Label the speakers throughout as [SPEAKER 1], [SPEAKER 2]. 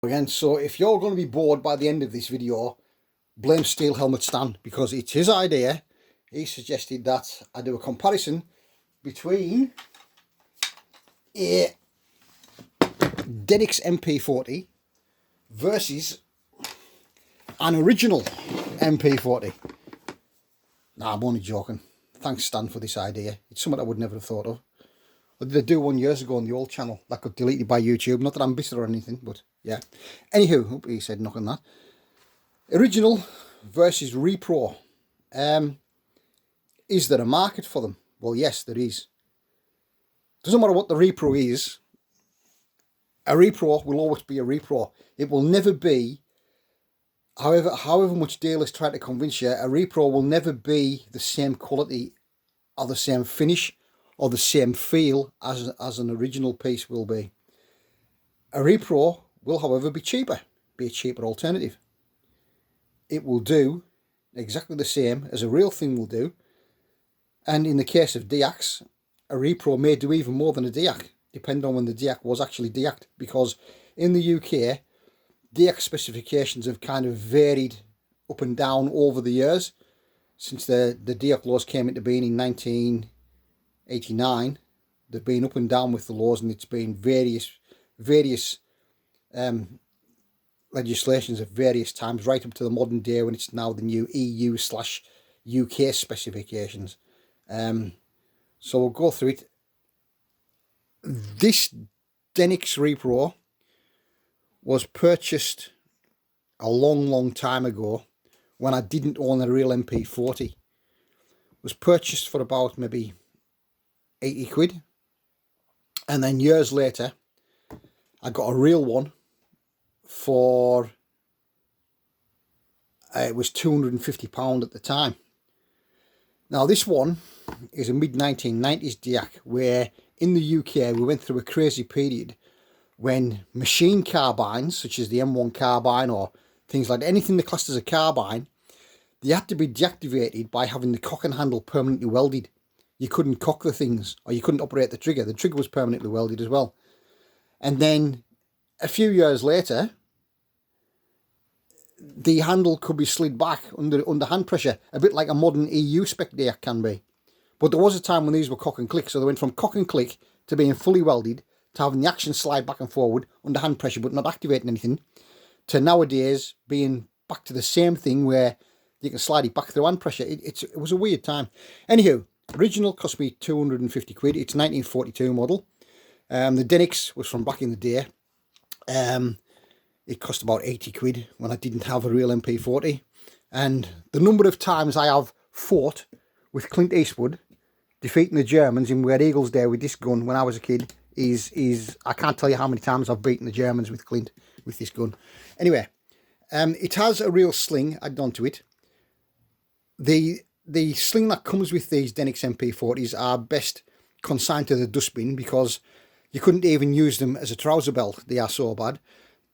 [SPEAKER 1] Again, so if you're going to be bored by the end of this video, blame Steel Helmet Stan, because it's his idea. He suggested that I do a comparison between a denix mp40 versus an original mp40. Nah, I'm only joking. Thanks Stan for this idea. It's something I would never have thought of. I did do one years ago on the old channel that got deleted by YouTube. Not that I'm bitter or anything, but yeah. Anywho, he said knock on that. Original versus repro. Is there a market for them? Well, yes, there is. Doesn't matter what the repro is. A repro will always be a repro. It will never be, however much dealers try to convince you, a repro will never be the same quality or the same finish or the same feel as an original piece will be. A repro will, however, be a cheaper alternative. It will do exactly the same as a real thing will do, and in the case of Diacs, a repro may do even more than a Diac, depending on when the Diac was actually Diac'd, because in the UK, Diac specifications have kind of varied up and down over the years. Since the Diac laws came into being in 1989, they've been up and down with the laws, and it's been various legislations at various times, right up to the modern day when it's now the new EU/UK specifications. So we'll go through it. This denix repro was purchased a long time ago when I didn't own a real mp40. It was purchased for about maybe 80 quid, and then years later I got a real one for it was £250 at the time. Now this one is a mid-1990s Diac, where in the UK we went through a crazy period when machine carbines such as the M1 carbine or things like that, anything that classed as a carbine, they had to be deactivated by having the cock and handle permanently welded. You couldn't cock the things, or you couldn't operate the trigger. The trigger was permanently welded as well. And then a few years later, the handle could be slid back under hand pressure, a bit like a modern EU spec Diac can be. But there was a time when these were cock and click, so they went from cock and click to being fully welded, to having the action slide back and forward under hand pressure but not activating anything, to nowadays being back to the same thing where you can slide it back through hand pressure. It was a weird time. Anywho, original cost me 250 quid. It's 1942 model. The denix was from back in the day. It cost about 80 quid when I didn't have a real mp40. And the number of times I have fought with Clint Eastwood defeating the Germans in Where Eagles Dare with this gun when I was a kid is I can't tell you how many times I've beaten the Germans with Clint with this gun. Anyway, it has a real sling added onto it. The sling that comes with these denix mp40s are best consigned to the dustbin, because you couldn't even use them as a trouser belt. They are so bad.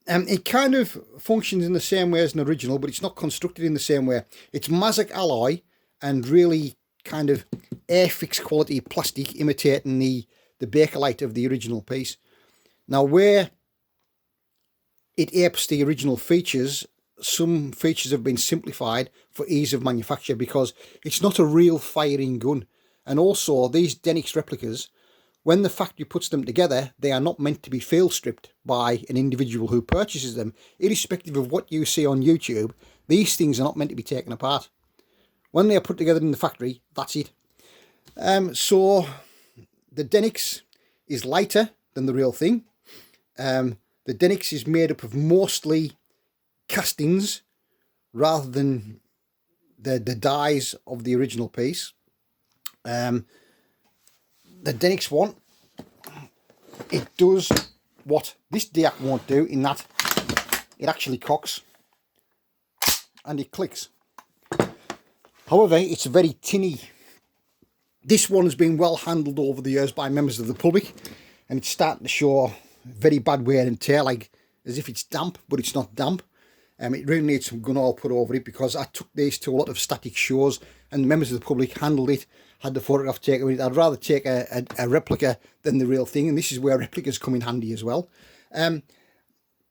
[SPEAKER 1] It kind of functions in the same way as an original, but it's not constructed in the same way. It's Mazak alloy and really kind of air-fix quality plastic imitating the Bakelite of the original piece. Now, where it apes the original features, some features have been simplified for ease of manufacture, because it's not a real firing gun. And also, these denix replicas, when the factory puts them together, they are not meant to be field stripped by an individual who purchases them. Irrespective of what you see on YouTube, these things are not meant to be taken apart. When they are put together in the factory, that's it. So the denix is lighter than the real thing. The denix is made up of mostly castings rather than the dies of the original piece. The denix one, it does what this Diac won't do, in that it actually cocks and it clicks. However, it's very tinny. This one has been well handled over the years by members of the public, and it's starting to show very bad wear and tear, like as if it's damp, but it's not damp. It really needs some gun oil put over it, because I took these to a lot of static shows and members of the public handled it, had the photograph taken with it. I'd rather take a replica than the real thing, and this is where replicas come in handy as well.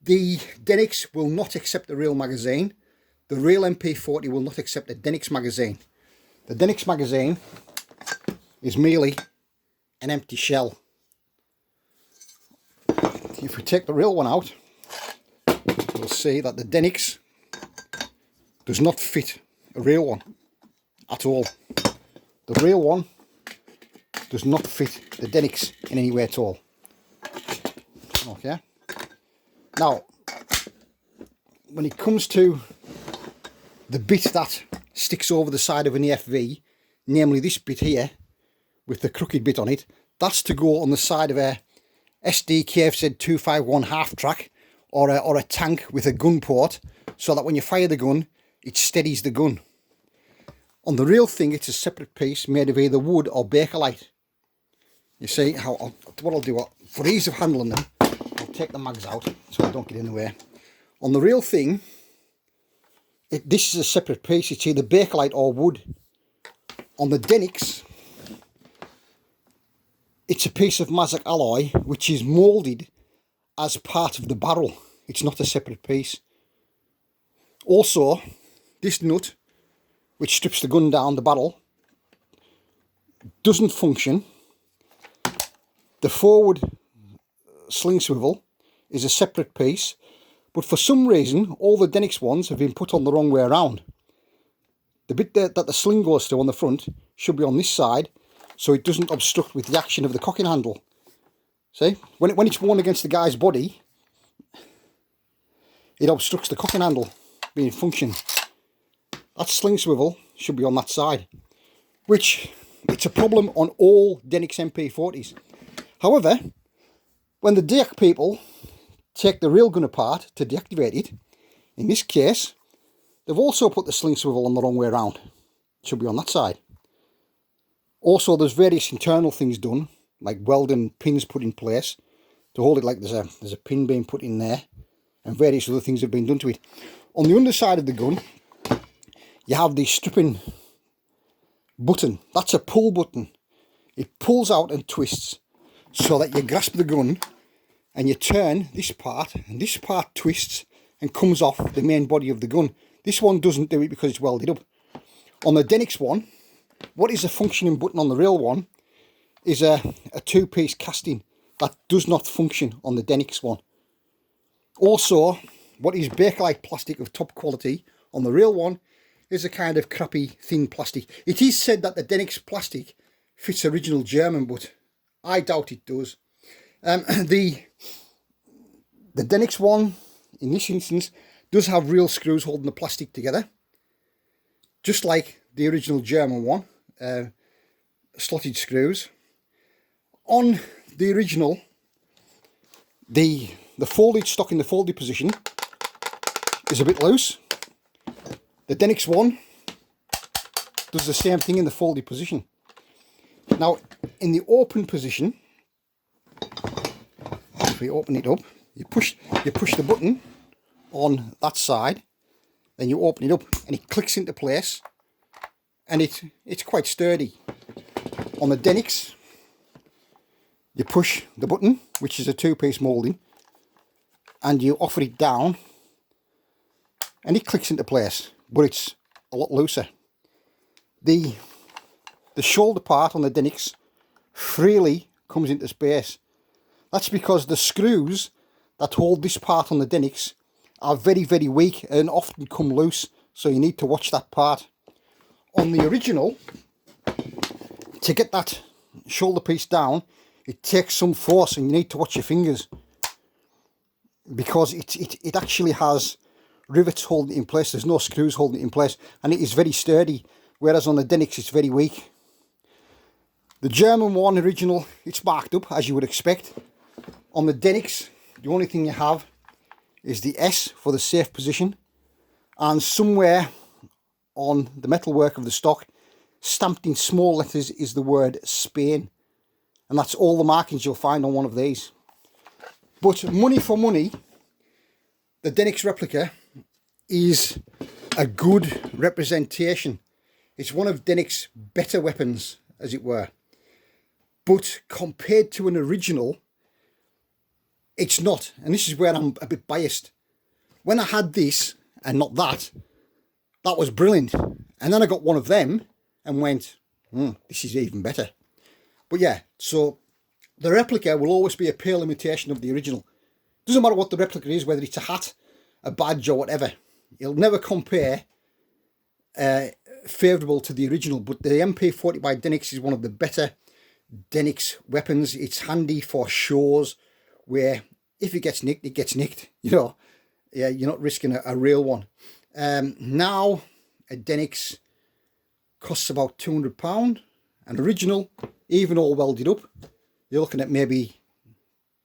[SPEAKER 1] The denix will not accept the real magazine. The real mp40 will not accept the denix magazine. The denix magazine is merely an empty shell. If we take the real one out, we'll see that the denix does not fit a real one at all. The real one does not fit the denix in any way at all. Okay. Now, when it comes to the bit that sticks over the side of an EFV, namely this bit here with the crooked bit on it, that's to go on the side of a SD KFZ 251 half track or a tank with a gun port, so that when you fire the gun it steadies the gun. On the real thing, it's a separate piece made of either wood or Bakelite. You see how what I'll do, for ease of handling them, I'll take the mags out so I don't get in the way. On the real thing, this is a separate piece. It's either Bakelite or wood. On the denix, it's a piece of Mazak alloy which is moulded as part of the barrel. It's not a separate piece. Also, this nut, which strips the gun down the barrel, doesn't function. The forward sling swivel is a separate piece, but for some reason all the denix ones have been put on the wrong way around. The bit that the sling goes to on the front should be on this side, so it doesn't obstruct with the action of the cocking handle. See, when it's worn against the guy's body, it obstructs the cocking handle being in function. That sling swivel should be on that side, which it's a problem on all denix mp40s. However, when the deac people take the real gun apart to deactivate it, in this case, they've also put the sling swivel on the wrong way around. It should be on that side. Also, there's various internal things done, like welding pins put in place to hold it, like there's a pin being put in there, and various other things have been done to it. On the underside of the gun, you have the stripping button. That's a pull button. It pulls out and twists so that you grasp the gun and you turn this part, and this part twists and comes off the main body of the gun. This one doesn't do it because it's welded up. On the denix one, what is a functioning button on the real one is a two-piece casting that does not function on the denix one. Also, what is Bakelite plastic of top quality on the real one is a kind of crappy thin plastic. It is said that the denix plastic fits original German, but I doubt it does. The denix one, in this instance, does have real screws holding the plastic together, just like the original German one, slotted screws. On the original, the folded stock in the folded position is a bit loose. The denix one does the same thing in the folded position. Now, in the open position, if we open it up, you push the button on that side, then you open it up and it clicks into place, and it's quite sturdy. On the denix, you push the button, which is a two-piece moulding, and you offer it down and it clicks into place, but it's a lot looser. The shoulder part on the denix freely comes into space. That's because the screws that hold this part on the denix are very, very weak and often come loose, so you need to watch that part. On the original, to get that shoulder piece down, it takes some force and you need to watch your fingers, because it actually has rivets holding it in place. There's no screws holding it in place, and it is very sturdy, whereas on the denix it's very weak. The German one, original, it's marked up as you would expect. On the denix, the only thing you have is the S for the safe position, and somewhere on the metalwork of the stock, stamped in small letters, is the word Spain, and that's all the markings you'll find on one of these. But money for money, the denix replica is a good representation. It's one of denix's better weapons, as it were. But compared to an original, It's not, and this is where I'm a bit biased. When I had this and not that, that was brilliant. And then I got one of them and went, this is even better. But yeah, so the replica will always be a pale imitation of the original. Doesn't matter what the replica is, whether it's a hat, a badge or whatever. It'll never compare favourable to the original. But the mp40 by Denix is one of the better Denix weapons. It's handy for shows where if it gets nicked, it gets nicked. You know, yeah, you're not risking a real one. Now a Denix costs about £200. An original, even all welded up, you're looking at maybe,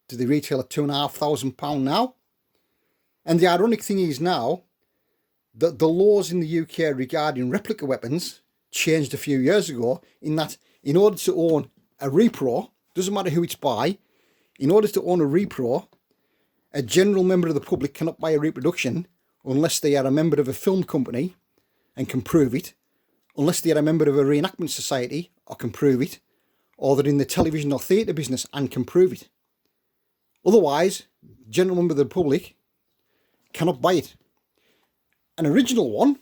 [SPEAKER 1] do they retail at £2,500 now? And the ironic thing is now that the laws in the UK regarding replica weapons changed a few years ago, in that in order to own a repro, doesn't matter who it's by, in order to own a repro, a general member of the public cannot buy a reproduction unless they are a member of a film company and can prove it, unless they are a member of a reenactment society or can prove it, or they're in the television or theatre business and can prove it. Otherwise, general member of the public cannot buy it. An original one,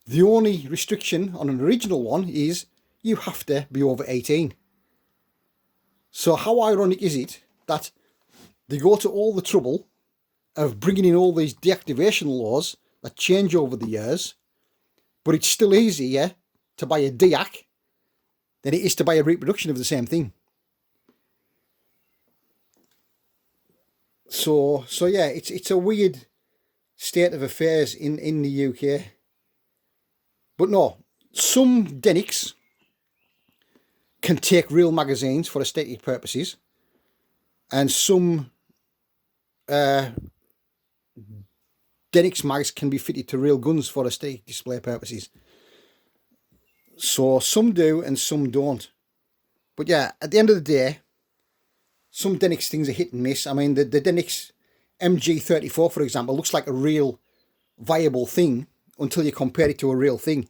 [SPEAKER 1] the only restriction on an original one is you have to be over 18. So how ironic is it that they go to all the trouble of bringing in all these deactivation laws that change over the years, but it's still easier to buy a deac than it is to buy a reproduction of the same thing. So yeah, it's a weird state of affairs in the UK. But no, some Denix can take real magazines for aesthetic purposes, and some Denix mags can be fitted to real guns for aesthetic display purposes. So some do and some don't. But yeah, at the end of the day, some Denix things are hit and miss. I mean, the Denix MG34, for example, looks like a real viable thing until you compare it to a real thing.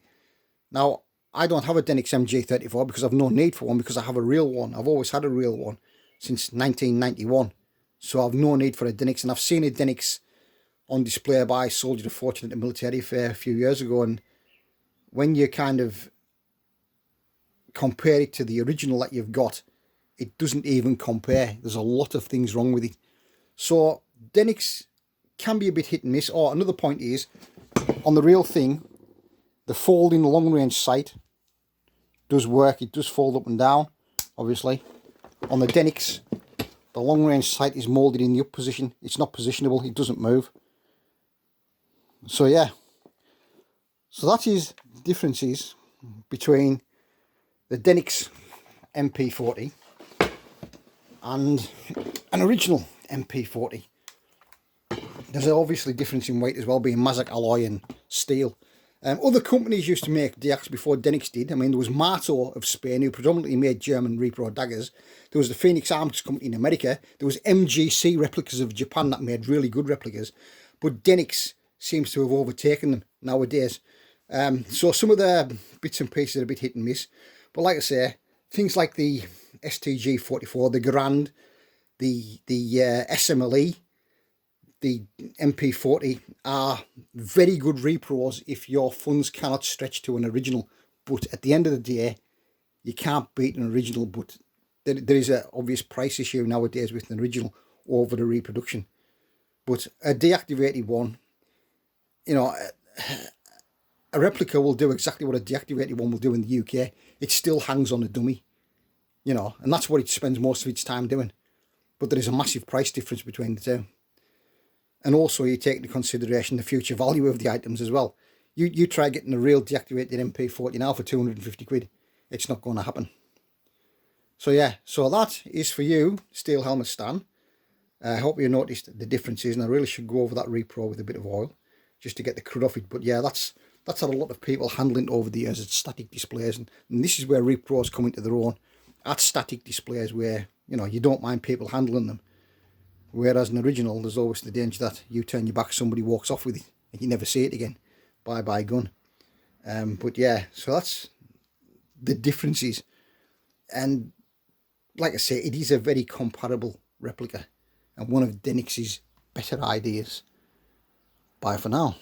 [SPEAKER 1] Now, I don't have a Denix MG34 because I've no need for one, because I have a real one. I've always had a real one since 1991. So I've no need for a Denix. And I've seen a Denix on display by Soldier of Fortune at the military fair a few years ago. And when you kind of compare it to the original that you've got, it doesn't even compare. There's a lot of things wrong with it. So Denix can be a bit hit and miss. Or another point is, on the real thing, the folding long range sight does work. It does fold up and down, obviously. On the Denix, the long range sight is moulded in the up position. It's not positionable. It doesn't move. So yeah. So that is the differences between the Denix mp40 and an original mp40. There's obviously a difference in weight as well, being Mazak alloy and steel. Other companies used to make deacs before Denix did. I mean, there was Marto of Spain, who predominantly made German repro daggers. There was the Phoenix Arms Company in America. There was MGC replicas of Japan that made really good replicas. But Denix seems to have overtaken them nowadays. So some of the bits and pieces are a bit hit and miss. But like I say, things like the STG-44, the Grand, the SMLE, the mp40 are very good repros if your funds cannot stretch to an original. But at the end of the day, you can't beat an original. But there is an obvious price issue nowadays with an original over the reproduction. But a deactivated one, you know, a replica will do exactly what a deactivated one will do in the UK. It still hangs on a dummy, you know, and that's what it spends most of its time doing. But there is a massive price difference between the two. And also you take into consideration the future value of the items as well. You try getting a real deactivated mp40 now for 250 quid. It's not going to happen. So yeah, so that is for you, Steel Helmet Stan. I hope you noticed the differences, and I really should go over that repro with a bit of oil just to get the crud off it. But yeah, that's had a lot of people handling over the years at static displays, and this is where repros come into their own at static displays, where, you know, you don't mind people handling them. Whereas an original, there's always the danger that you turn your back, somebody walks off with it, and you never see it again. Bye-bye gun. But yeah, so that's the differences. And like I say, it is a very comparable replica. and one of Denix's better ideas. Bye for now.